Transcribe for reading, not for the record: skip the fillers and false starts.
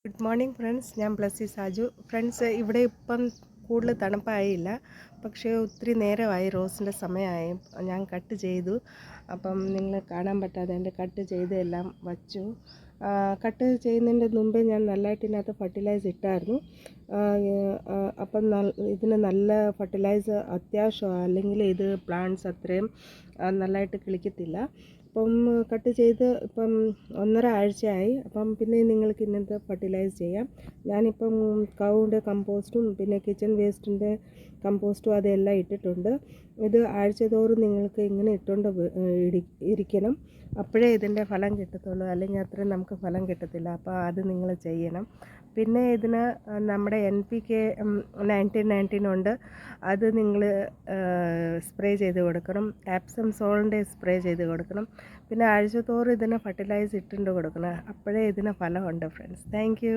Good morning friends, ഞാൻ Blessy Saju. Friends, ഇവിടെ ഇപ്പം കൂടുതൽ തണുപ്പായില്ല, പക്ഷേ ഒത്തിരി നേരമായി, റോസിൻ്റെ സമയമായി. ഞാൻ കട്ട് ചെയ്തു. അപ്പം നിങ്ങൾ കാണാൻ പറ്റാതെ എൻ്റെ കട്ട് ചെയ്ത് എല്ലാം വച്ചു. കട്ട് ചെയ്യുന്നതിൻ്റെ മുമ്പേ ഞാൻ നല്ലതായിട്ട് ഇതിനകത്ത് ഫർട്ടിലൈസ് ഇട്ടായിരുന്നു. അപ്പം ഇതിന് നല്ല ഫർട്ടിലൈസർ അത്യാവശ്യമാണ്, അല്ലെങ്കിൽ ഇത് പ്ലാന്റ്സ് അത്രയും നല്ലതായിട്ട് കിളിക്കത്തില്ല. അപ്പം കട്ട് ചെയ്ത് ഇപ്പം 1.5 ആഴ്ചയായി. അപ്പം പിന്നെ നിങ്ങൾക്ക് ഇന്നത്തെ ഫർട്ടിലൈസ് ചെയ്യാം. ഞാനിപ്പം കൗൻ്റെ കമ്പോസ്റ്റും പിന്നെ കിച്ചൺ വേസ്റ്റിൻ്റെ കമ്പോസ്റ്റും അതെല്ലാം ഇട്ടിട്ടുണ്ട്. ഇത് ആഴ്ചതോറും നിങ്ങൾക്ക് ഇങ്ങനെ ഇട്ടുകൊണ്ട് ഇരിക്കണം. അപ്പോഴേ ഇതിൻ്റെ ഫലം കിട്ടത്തുള്ളൂ, അല്ലെങ്കിൽ അത്രയും നമുക്ക് ഫലം കിട്ടത്തില്ല. അപ്പോൾ അത് നിങ്ങൾ ചെയ്യണം. പിന്നെ ഇതിന് നമ്മുടെ NPK 1919 ഉണ്ട്, അത് നിങ്ങൾ സ്പ്രേ ചെയ്ത് കൊടുക്കണം. ആപ്സം സോളിൻ്റെ സ്പ്രേ ചെയ്ത് കൊടുക്കണം. പിന്നെ ആഴ്ചതോറും ഇതിന് ഫർട്ടിലൈസ് ഇട്ടുകൊണ്ട് കൊടുക്കണം. അപ്പോഴേ ഇതിന് ഫലമുണ്ട് ഫ്രണ്ട്സ്. Thank you.